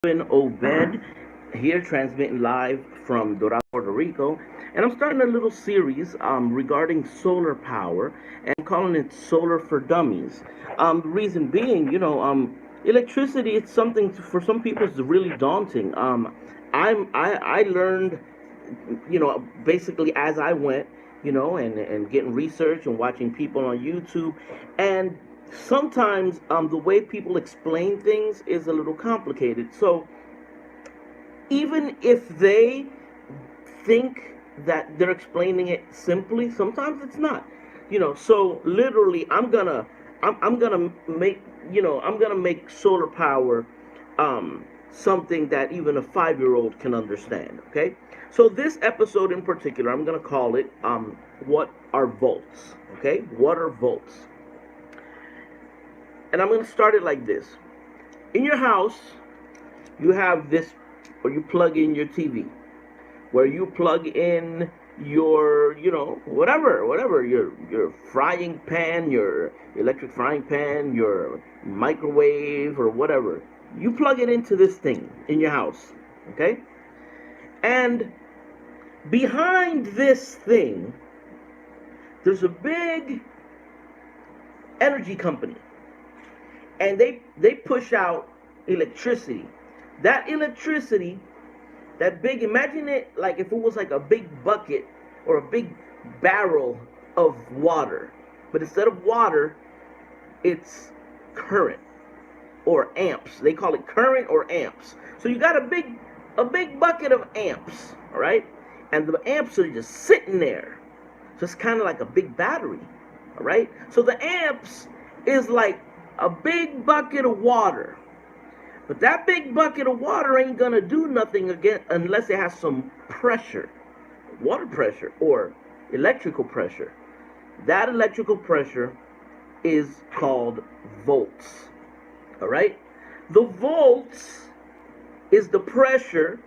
Obed here, transmitting live from Dorado, Puerto Rico, and I'm starting a little series regarding solar power and calling it Solar for Dummies. The reason being, electricity it's something for some people is really daunting. I learned, basically as I went, and getting research and watching people on YouTube, and sometimes the way people explain things is a little complicated. So even if they think that they're explaining it simply, sometimes it's not. So literally, I'm gonna make I'm gonna make solar power something that even a 5-year-old can understand. Okay. So this episode in particular, I'm gonna call it "What are volts?" Okay, what are volts? And I'm gonna start it like this. In your house, you have this, or you plug in your TV, where you plug in your, whatever, your frying pan, your electric frying pan, your microwave, or whatever. You plug it into this thing in your house, okay? And behind this thing, there's a big energy company, and they push out electricity. That electricity, that big, imagine it like if it was like a big bucket or a big barrel of water, but instead of water, it's current or amps. They call it current or amps. So you got a big bucket of amps, all right? And the amps are just sitting there, just kind of like a big battery, all right? So the amps is like a big bucket of water. But that big bucket of water ain't gonna do nothing again unless it has some pressure, water pressure or electrical pressure. That electrical pressure is called volts. All right? The volts is the pressure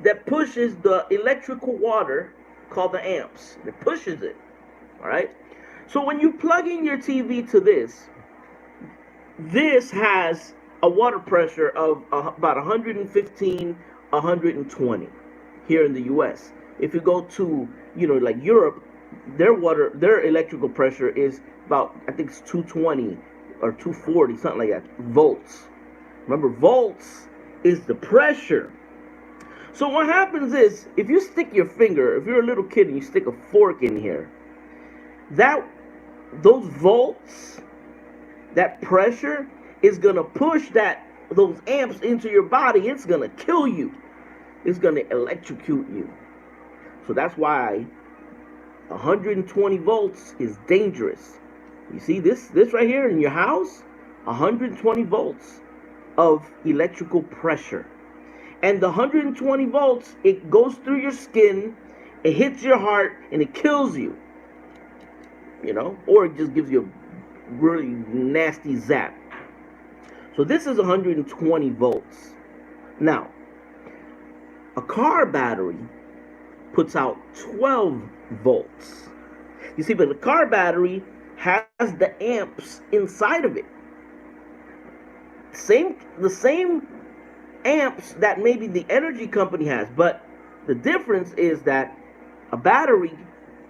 that pushes the electrical water called the amps. It pushes it. All right? So when you plug in your TV to this has a water pressure of about 115, 120 here in the US. If you go to, like Europe, their electrical pressure is about, I think it's 220 or 240, something like that, volts. Remember, volts is the pressure. So what happens is, if you stick your finger, if you're a little kid and you stick a fork in here, those volts, that pressure is gonna push those amps into your body. It's gonna kill you. It's gonna electrocute you. So that's why 120 volts is dangerous. You see this right here in your house, 120 volts of electrical pressure. And the 120 volts, it goes through your skin, it hits your heart, and it kills you. Or it just gives you a really nasty zap. So this is 120 volts. Now, a car battery puts out 12 volts. You see, but the car battery has the amps inside of it. The same amps that maybe the energy company has, but the difference is that a battery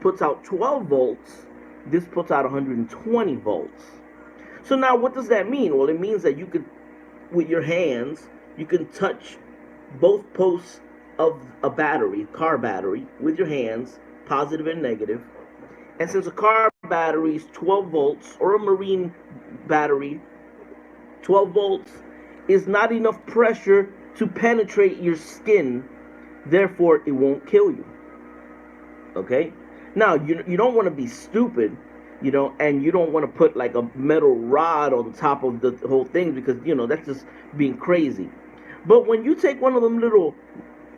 puts out 12 volts. This puts out 120 volts. So now what does that mean? Well, it means that you could, with your hands, you can touch both posts of a car battery, with your hands, positive and negative. And since a car battery is 12 volts, or a marine battery, 12 volts is not enough pressure to penetrate your skin, therefore it won't kill you. Okay? Now, you don't want to be stupid, and you don't want to put like a metal rod on top of the whole thing, because, that's just being crazy. But when you take one of them little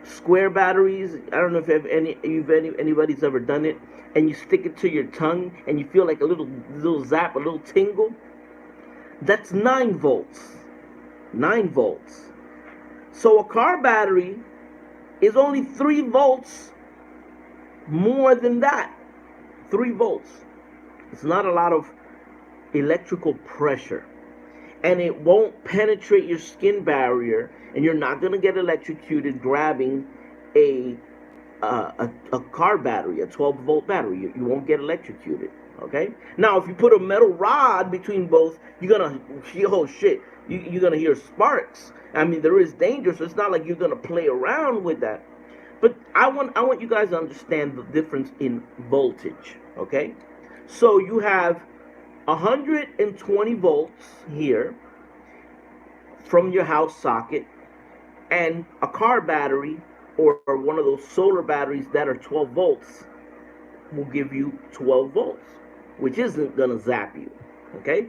square batteries, I don't know if anybody's ever done it, and you stick it to your tongue and you feel like a little zap, a little tingle, that's 9 volts. 9 volts. So a car battery is only 3 volts more than that. 3 volts. It's not a lot of electrical pressure. and it won't penetrate your skin barrier, and you're not going to get electrocuted grabbing a a car battery, a 12-volt battery. You won't get electrocuted. Okay. Now, if you put a metal rod between both, you're gonna, oh shit, you're gonna hear sparks. I mean, there is danger, so it's not like you're gonna play around with that. But I want you guys to understand the difference in voltage. Okay. So you have 120 volts here from your house socket, and a car battery or one of those solar batteries that are 12 volts will give you 12 volts, which isn't going to zap you. Okay?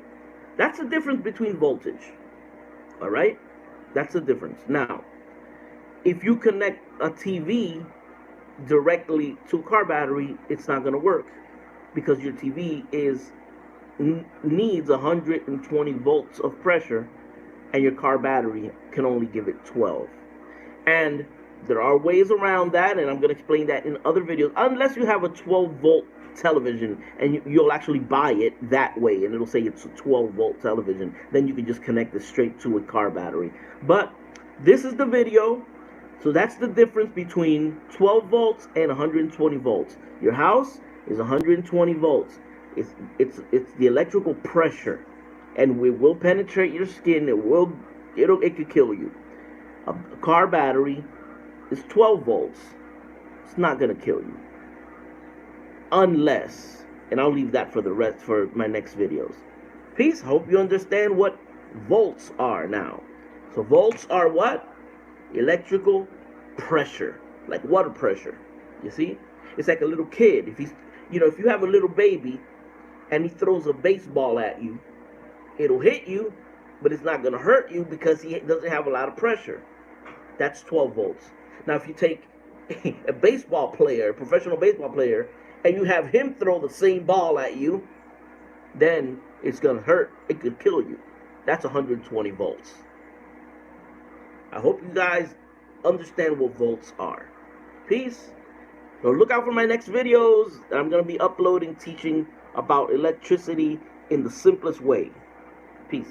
That's the difference between voltage. All right? That's the difference. Now, if you connect a TV directly to a car battery, it's not going to work, because your TV needs 120 volts of pressure, and your car battery can only give it 12. And there are ways around that, and I'm going to explain that in other videos, unless you have a 12-volt television, and you'll actually buy it that way, and it'll say it's a 12-volt television. Then you can just connect it straight to a car battery. But this is the video. So that's the difference between 12 volts and 120 volts. Your house is 120 volts. It's the electrical pressure, and it will penetrate your skin. It could kill you. A car battery is 12 volts. It's not gonna kill you, unless, and I'll leave that for the rest for my next videos. Peace. Hope you understand what volts are now. So volts are what? Electrical pressure, like water pressure. You see, it's like a little kid. If you have a little baby and he throws a baseball at you, it'll hit you, but it's not going to hurt you because he doesn't have a lot of pressure. That's 12 volts. Now, if you take a baseball player, a professional baseball player, and you have him throw the same ball at you, then it's going to hurt. It could kill you. That's 120 volts. I hope you guys understand what volts are. Peace. So look out for my next videos that I'm going to be uploading, teaching about electricity in the simplest way. Peace.